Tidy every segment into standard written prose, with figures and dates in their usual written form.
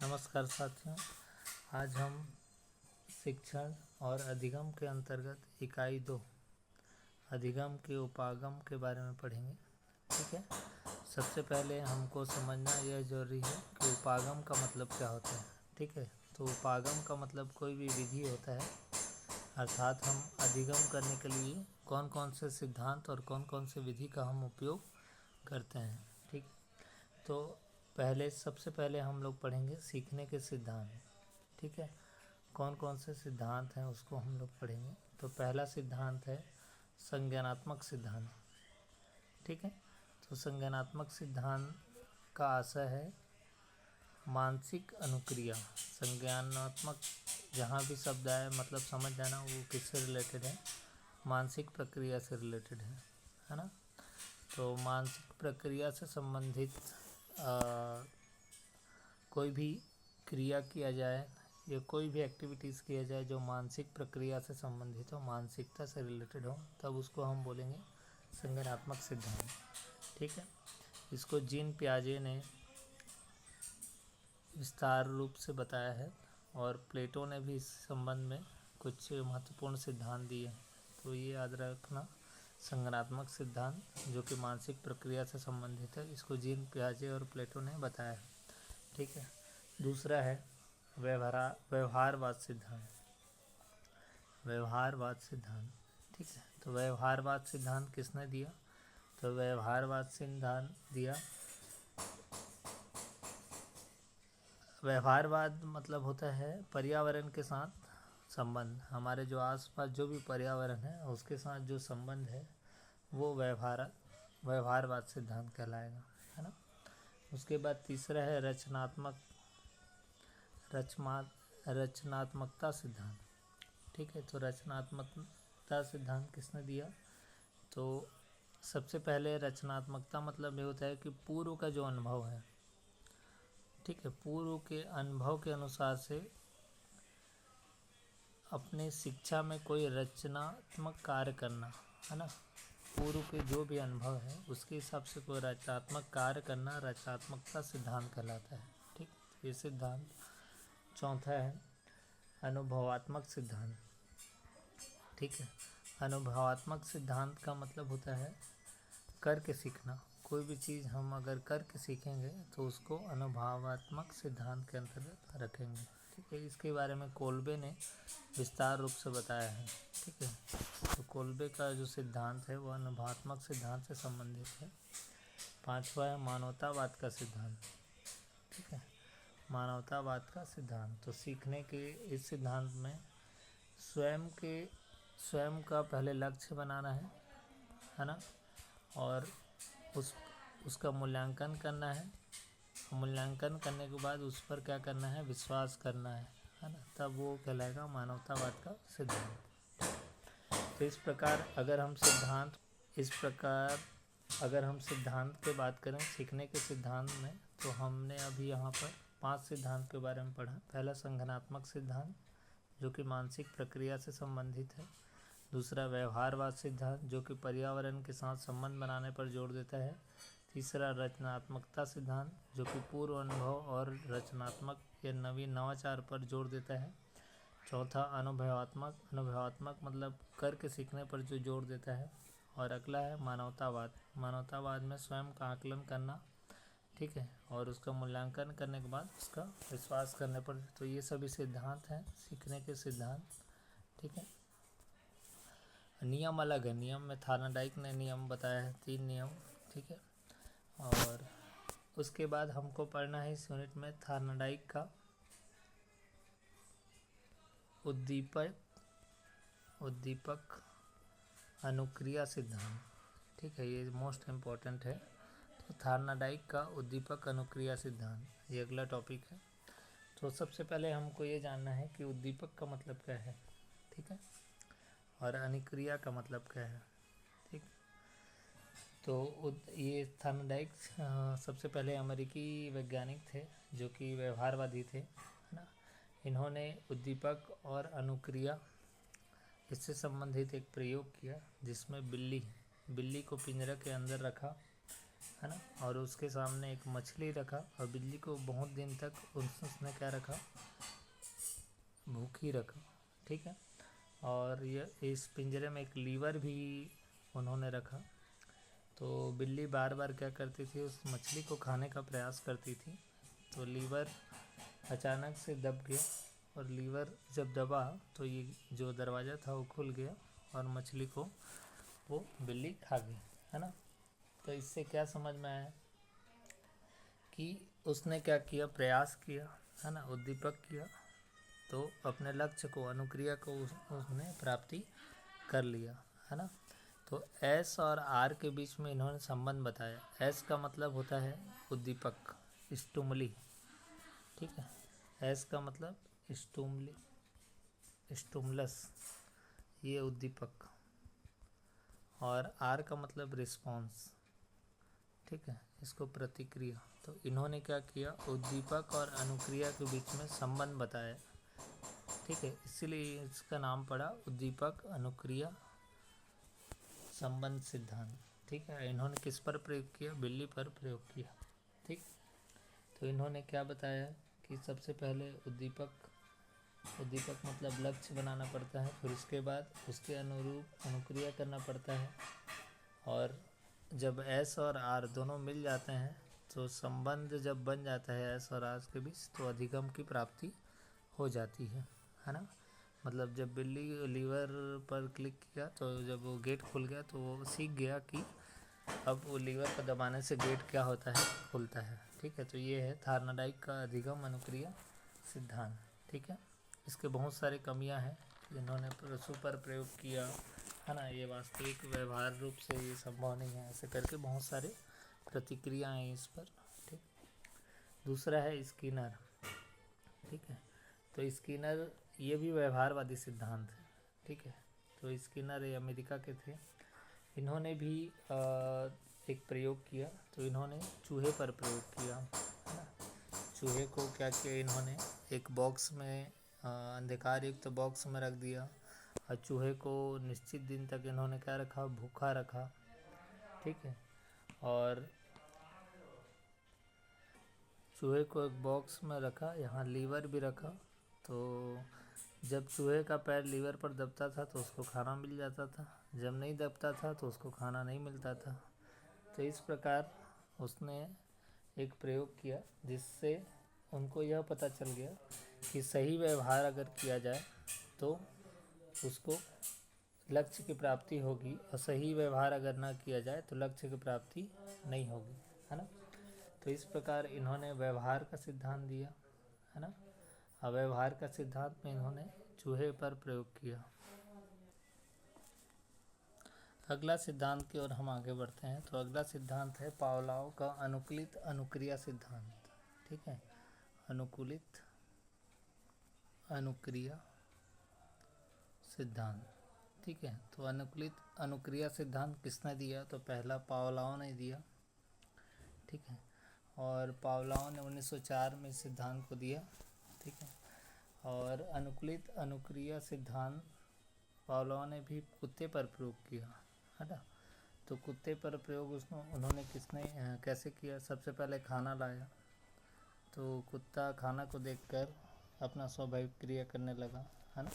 नमस्कार साथियों। आज हम शिक्षण और अधिगम के अंतर्गत इकाई 2 अधिगम के उपागम के बारे में पढ़ेंगे। ठीक है। सबसे पहले हमको समझना यह जरूरी है कि उपागम का मतलब क्या होता है। ठीक है। तो उपागम का मतलब कोई भी विधि होता है, अर्थात हम अधिगम करने के लिए कौन कौन से सिद्धांत और कौन कौन से विधि का हम उपयोग करते हैं। ठीक। तो सबसे पहले हम लोग पढ़ेंगे सीखने के सिद्धांत। ठीक है। कौन कौन से सिद्धांत हैं उसको हम लोग पढ़ेंगे। तो पहला सिद्धांत है संज्ञानात्मक सिद्धांत। ठीक है। तो संज्ञानात्मक सिद्धांत का आशय है मानसिक अनुक्रिया। संज्ञानात्मक जहाँ भी शब्द आए मतलब समझ जाना वो किससे रिलेटेड है, मानसिक प्रक्रिया से रिलेटेड है ना। तो मानसिक प्रक्रिया से संबंधित कोई भी क्रिया किया जाए या कोई भी एक्टिविटीज़ किया जाए जो मानसिक प्रक्रिया से संबंधित हो, मानसिकता से रिलेटेड हो, तब उसको हम बोलेंगे संज्ञानात्मक सिद्धांत। ठीक है। इसको जीन पियाजे ने विस्तार रूप से बताया है और प्लेटो ने भी इस संबंध में कुछ महत्वपूर्ण सिद्धांत दिए हैं। तो ये याद रखना, संज्ञानात्मक सिद्धांत जो कि मानसिक प्रक्रिया से संबंधित है, इसको जीन पियाजे और प्लेटो ने बताया है। ठीक है। दूसरा है व्यवहारवाद सिद्धांत। व्यवहारवाद सिद्धांत। ठीक है। तो व्यवहारवाद सिद्धांत किसने दिया? तो व्यवहारवाद सिद्धांत दिया, व्यवहारवाद मतलब होता है पर्यावरण के साथ संबंध। हमारे जो आसपास जो भी पर्यावरण है उसके साथ जो संबंध है वो व्यवहारवाद सिद्धांत कहलाएगा, है ना। उसके बाद तीसरा है रचनात्मकता सिद्धांत। ठीक है। तो रचनात्मकता सिद्धांत किसने दिया? तो सबसे पहले रचनात्मकता मतलब ये होता है कि पूर्व का जो अनुभव है, ठीक है, पूर्व के अनुभव के अनुसार से अपने शिक्षा में कोई रचनात्मक कार्य करना, है ना। पूर्व के जो भी अनुभव है उसके हिसाब से कोई रचनात्मक कार्य करना रचनात्मकता सिद्धांत कहलाता है। ठीक। ये सिद्धांत। चौथा है अनुभवात्मक सिद्धांत। ठीक है। अनुभवात्मक सिद्धांत का मतलब होता है करके सीखना। कोई भी चीज़ हम अगर करके सीखेंगे तो उसको अनुभवात्मक सिद्धांत के अंतर्गत रखेंगे। ठीक है। इसके बारे में कोल्बे ने विस्तार रूप से बताया है। ठीक है। तो कोल्बे का जो सिद्धांत है वो अनुभवात्मक सिद्धांत से संबंधित है। पांचवा है मानवतावाद का सिद्धांत। ठीक है। मानवतावाद का सिद्धांत। तो सीखने के इस सिद्धांत में स्वयं का पहले लक्ष्य बनाना है ना, और उसका मूल्यांकन करना है। मूल्यांकन करने के बाद उस पर क्या करना है, विश्वास करना है ना, तब वो कहलाएगा मानवतावाद का सिद्धांत। तो इस प्रकार अगर हम सिद्धांत की बात करें सीखने के सिद्धांत में, तो हमने अभी यहाँ पर 5 सिद्धांत के बारे में पढ़ा। पहला संज्ञानात्मक सिद्धांत जो कि मानसिक प्रक्रिया से संबंधित है। दूसरा व्यवहारवाद सिद्धांत जो कि पर्यावरण के साथ संबंध बनाने पर जोर देता है। तीसरा रचनात्मकता सिद्धांत जो कि पूर्व अनुभव और रचनात्मक या नवीन नवाचार पर जोर देता है। चौथा अनुभवात्मक मतलब करके सीखने पर जो जोर देता है। और अगला है मानवतावाद में स्वयं का आकलन करना, ठीक है, और उसका मूल्यांकन करने के बाद उसका विश्वास करने पर। तो ये सभी सिद्धांत हैं सीखने के सिद्धांत। ठीक है। नियम अलग है। नियम में थार्नडाइक ने नियम बताया है, 3 नियम। ठीक है। और उसके बाद हमको पढ़ना है इस यूनिट में थार्नडाइक का उद्दीपक अनुक्रिया सिद्धांत। ठीक है। ये मोस्ट इम्पॉर्टेंट है। तो थार्नडाइक का उद्दीपक अनुक्रिया सिद्धांत ये अगला टॉपिक है। तो सबसे पहले हमको ये जानना है कि उद्दीपक का मतलब क्या है, ठीक है, और अनुक्रिया का मतलब क्या है। ठीक। तो ये थार्नडाइक सबसे पहले अमेरिकी वैज्ञानिक थे जो कि व्यवहारवादी थे, है ना। इन्होंने उद्दीपक और अनुक्रिया इससे संबंधित एक प्रयोग किया जिसमें बिल्ली को पिंजरा के अंदर रखा, है ना। और उसके सामने एक मछली रखा और बिल्ली को बहुत दिन तक उसने क्या रखा, भूखी रखा, ठीक है। और ये इस पिंजरे में एक लीवर भी उन्होंने रखा। तो बिल्ली बार बार क्या करती थी, उस मछली को खाने का प्रयास करती थी। तो लीवर अचानक से दब गया और लीवर जब दबा तो ये जो दरवाज़ा था वो खुल गया और मछली को वो बिल्ली खा गई, है ना। तो इससे क्या समझ में आया कि उसने क्या किया, प्रयास किया, है ना, उद्दीपक किया, तो अपने लक्ष्य को, अनुक्रिया को उसने प्राप्ति कर लिया, है ना। तो एस और आर के बीच में इन्होंने संबंध बताया। एस का मतलब होता है उद्दीपक, स्टुमली, ठीक है। एस का मतलब स्टुमली, स्टुमलस, ये उद्दीपक। और आर का मतलब रिस्पॉन्स, ठीक है, इसको प्रतिक्रिया। तो इन्होंने क्या किया, उद्दीपक और अनुक्रिया के बीच में संबंध बताया, ठीक है। इसीलिए इसका नाम पड़ा उद्दीपक अनुक्रिया संबंध सिद्धांत, ठीक है। इन्होंने किस पर प्रयोग किया, बिल्ली पर प्रयोग किया, ठीक। तो इन्होंने क्या बताया कि सबसे पहले उद्दीपक मतलब लक्ष्य बनाना पड़ता है, फिर उसके बाद उसके अनुरूप अनुक्रिया करना पड़ता है। और जब एस और आर दोनों मिल जाते हैं तो संबंध जब बन जाता है एस और आर के बीच, तो अधिगम की प्राप्ति हो जाती है ना। मतलब जब बिल्ली लीवर पर क्लिक किया तो जब वो गेट खुल गया तो वो सीख गया कि अब वो लीवर पर दबाने से गेट क्या होता है, खुलता है, ठीक है। तो ये है थार्नडाइक का अधिगम अनुक्रिया सिद्धांत, ठीक है। इसके बहुत सारी कमियां हैं, जिन्होंने पशु पर प्रयोग किया, है ना, ये वास्तविक व्यवहार रूप से ये संभव नहीं है, ऐसे करके बहुत सारे प्रतिक्रियाएं हैं इस पर, ठीक। दूसरा है स्किनर, ठीक है। तो स्किनर ये भी व्यवहारवादी सिद्धांत है, ठीक है। तो स्किनर ये अमेरिका के थे। इन्होंने भी एक प्रयोग किया। तो इन्होंने चूहे पर प्रयोग किया, है ना। चूहे को क्या किया, इन्होंने एक बॉक्स में, अंधकार युक्त बॉक्स में रख दिया और चूहे को निश्चित दिन तक इन्होंने क्या रखा, भूखा रखा, ठीक है। और चूहे को एक बॉक्स में रखा, यहाँ लीवर भी रखा। तो जब चूहे का पैर लीवर पर दबता था तो उसको खाना मिल जाता था, जब नहीं दबता था तो उसको खाना नहीं मिलता था। तो इस प्रकार उसने एक प्रयोग किया जिससे उनको यह पता चल गया कि सही व्यवहार अगर किया जाए तो उसको लक्ष्य की प्राप्ति होगी, और सही व्यवहार अगर ना किया जाए तो लक्ष्य की प्राप्ति नहीं होगी, है ना। तो इस प्रकार इन्होंने व्यवहार का सिद्धांत दिया, है ना। अव्यवहार का सिद्धांत में इन्होंने चूहे पर प्रयोग किया। अगला सिद्धांत की ओर हम आगे बढ़ते हैं। तो अगला सिद्धांत है पावलोव का अनुकूलित अनुक्रिया सिद्धांत, ठीक है। अनुकूलित अनुक्रिया सिद्धांत, ठीक है। तो अनुकूलित अनुक्रिया सिद्धांत किसने दिया, तो पहला पावलोव ने दिया, ठीक है। और पावलोव ने 1904 में सिद्धांत को दिया, ठीक है। और अनुकूलित अनुक्रिया सिद्धांत पावलोव ने भी कुत्ते पर प्रयोग किया, है ना। तो कुत्ते पर प्रयोग उन्होंने कैसे किया, सबसे पहले खाना लाया। तो कुत्ता खाना को देखकर अपना स्वाभाविक क्रिया करने लगा, है ना,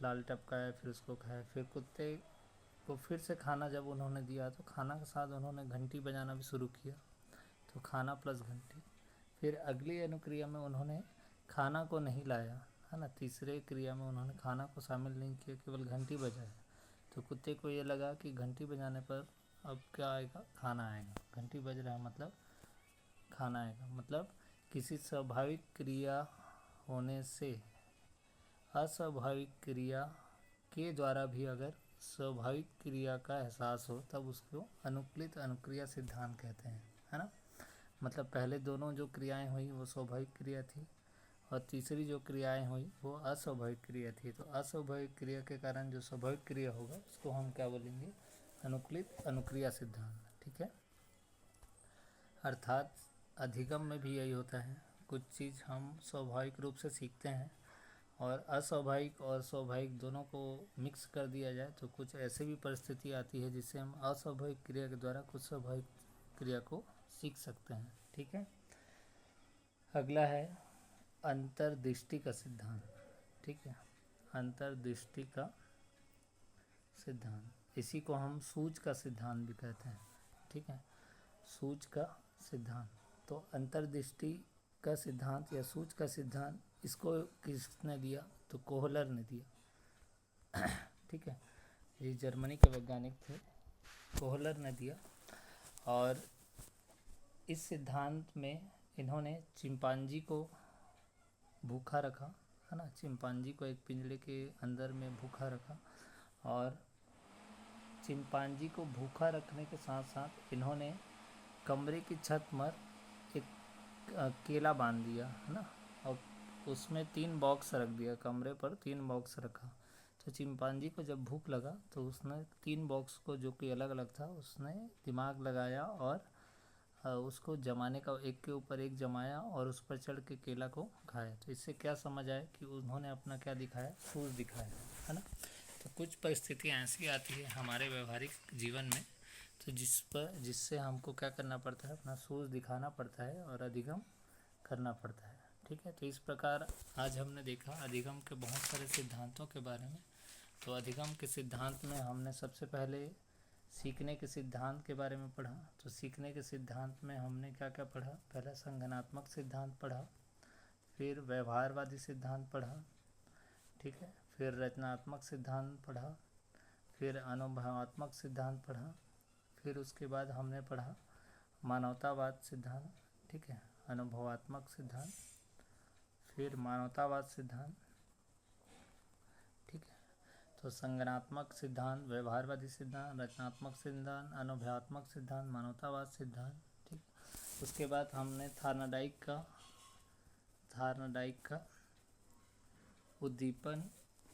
लाल टपकाया, फिर उसको खाया। फिर कुत्ते को फिर से खाना जब उन्होंने दिया तो खाना के साथ उन्होंने घंटी बजाना भी शुरू किया। तो खाना प्लस घंटी। फिर अगली अनुक्रिया में उन्होंने खाना को नहीं लाया, है ना, तीसरे क्रिया में उन्होंने खाना को शामिल नहीं किया, केवल घंटी बजाया। तो कुत्ते को ये लगा कि घंटी बजाने पर अब क्या आएगा, खाना आएगा, घंटी बज रहा है मतलब खाना आएगा। मतलब किसी स्वाभाविक क्रिया होने से अस्वाभाविक क्रिया के द्वारा भी अगर स्वाभाविक क्रिया का एहसास हो तब उसको अनुकूलित अनुक्रिया सिद्धांत कहते हैं, है ना। मतलब पहले दोनों जो क्रियाएं हुई वो स्वाभाविक क्रिया थी और तीसरी जो क्रियाएं हुई वो अस्वाभाविक क्रिया थी। तो अस्वाभाविक क्रिया के कारण जो स्वाभाविक क्रिया होगा उसको हम क्या बोलेंगे, अनुकूलित अनुक्रिया सिद्धांत, ठीक है। अर्थात अधिगम में भी यही होता है, कुछ चीज़ हम स्वाभाविक रूप से सीखते हैं और अस्वाभाविक और स्वाभाविक दोनों को मिक्स कर दिया जाए तो कुछ ऐसी भी परिस्थिति आती है जिससे हम अस्वाभाविक क्रिया के द्वारा कुछ स्वाभाविक क्रिया को सीख सकते हैं। ठीक है, अगला है अंतर्दृष्टि का सिद्धांत। ठीक है, अंतर्दृष्टि का सिद्धांत, इसी को हम सूझ का सिद्धांत भी कहते हैं। ठीक है, सूझ का सिद्धांत। तो अंतर्दृष्टि का सिद्धांत या सूझ का सिद्धांत, इसको किसने दिया? तो कोहलर ने दिया। ठीक है, ये जर्मनी के वैज्ञानिक थे, कोहलर ने दिया। और इस सिद्धांत में इन्होंने चिंपांजी को भूखा रखा, है ना, चिंपांजी को एक पिंजरे के अंदर में भूखा रखा, और चिंपांजी को भूखा रखने के साथ साथ इन्होंने कमरे की छत पर एक केला बांध दिया, है ना, और उसमें 3 बॉक्स रख दिया, कमरे पर 3 बॉक्स रखा। तो चिंपांजी को जब भूख लगा तो उसने 3 बॉक्स को, जो कि अलग अलग था, उसने दिमाग लगाया और उसको जमाने का, एक के ऊपर एक जमाया और उस पर चढ़ के केला को खाया। तो इससे क्या समझ आया कि उन्होंने अपना क्या दिखाया? सूझ दिखाया, है ना। तो कुछ परिस्थितियाँ ऐसी आती है हमारे व्यवहारिक जीवन में, तो जिससे हमको क्या करना पड़ता है? अपना सूझ दिखाना पड़ता है और अधिगम करना पड़ता है। ठीक है, तो इस प्रकार आज हमने देखा अधिगम के बहुत सारे सिद्धांतों के बारे में। तो अधिगम के सिद्धांत में हमने सबसे पहले सीखने के सिद्धांत के बारे में पढ़ा। तो सीखने के सिद्धांत में हमने क्या क्या पढ़ा? पहला संज्ञानात्मक सिद्धांत पढ़ा, फिर व्यवहारवादी सिद्धांत पढ़ा, ठीक है, फिर रचनात्मक सिद्धांत पढ़ा, फिर अनुभवात्मक सिद्धांत पढ़ा, फिर उसके बाद हमने पढ़ा मानवतावाद सिद्धांत। ठीक है, अनुभवात्मक सिद्धांत, फिर मानवतावाद सिद्धांत। ठीक है, तो संज्ञानात्मक सिद्धांत, व्यवहारवादी सिद्धांत, रचनात्मक सिद्धांत, अनुभवात्मक सिद्धांत, मानवतावाद सिद्धांत। ठीक, उसके बाद हमने थार्नडाइक का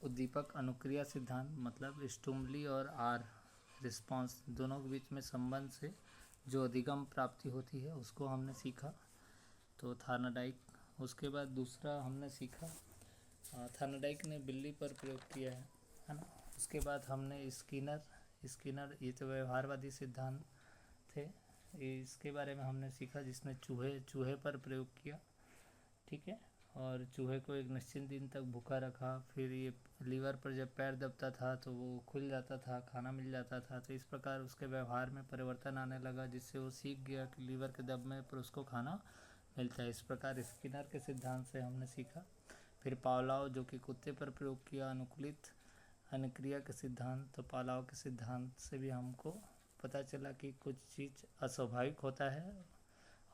उद्दीपक अनुक्रिया सिद्धांत, मतलब स्टिमुली और आर रिस्पॉन्स दोनों के बीच में संबंध से जो अधिगम प्राप्ति होती है उसको हमने सीखा, तो थार्नडाइक। उसके बाद दूसरा हमने सीखा, थार्नडाइक ने बिल्ली पर प्रयोग किया है ना। उसके बाद हमने स्किनर, ये तो व्यवहारवादी सिद्धांत थे, इसके बारे में हमने सीखा, जिसने चूहे पर प्रयोग किया। ठीक है, और चूहे को एक निश्चित दिन तक भूखा रखा, फिर ये लीवर पर जब पैर दबता था तो वो खुल जाता था, खाना मिल जाता था। तो इस प्रकार उसके व्यवहार में परिवर्तन आने लगा, जिससे वो सीख गया कि लीवर के दबने पर उसको खाना मिलता है। इस प्रकार स्किनर के सिद्धांत से हमने सीखा। फिर पावलोव, जो कि कुत्ते पर प्रयोग किया, अनुकूलित अनुक्रिया के सिद्धांत। तो पावलोव के सिद्धांत से भी हमको पता चला कि कुछ चीज़ अस्वाभाविक होता है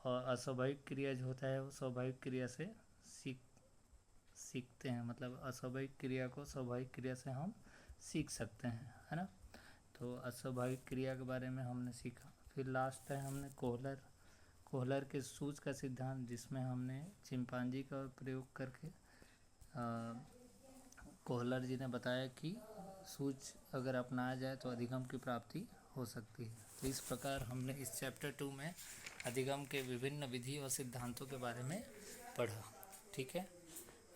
और अस्वाभाविक क्रिया जो होता है वो स्वाभाविक क्रिया से सीखते हैं, मतलब अस्वाभाविक क्रिया को स्वाभाविक क्रिया से हम सीख सकते हैं, है ना। तो अस्वाभाविक क्रिया के बारे में हमने सीखा। फिर लास्ट है हमने कोहलर के सूझ का सिद्धांत, जिसमें हमने चिंपांजी का प्रयोग करके कोहलर जी ने बताया कि सूझ अगर अपनाया जाए तो अधिगम की प्राप्ति हो सकती है। तो इस प्रकार हमने इस चैप्टर 2 में अधिगम के विभिन्न विधि और सिद्धांतों के बारे में पढ़ा। ठीक है,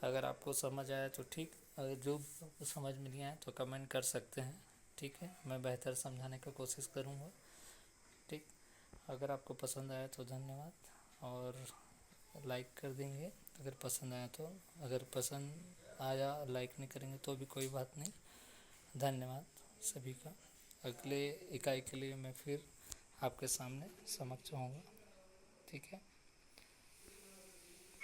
अगर आपको समझ आया तो ठीक, अगर जो समझ में नहीं आया तो कमेंट कर सकते हैं। ठीक है, मैं बेहतर समझाने का कोशिश करूँगा। ठीक, अगर आपको पसंद आया तो धन्यवाद, और लाइक कर देंगे अगर पसंद आया तो। अगर पसंद आया लाइक नहीं करेंगे तो भी कोई बात नहीं। धन्यवाद सभी का। अगले इकाई के लिए मैं फिर आपके सामने समक्ष होऊंगा। ठीक है।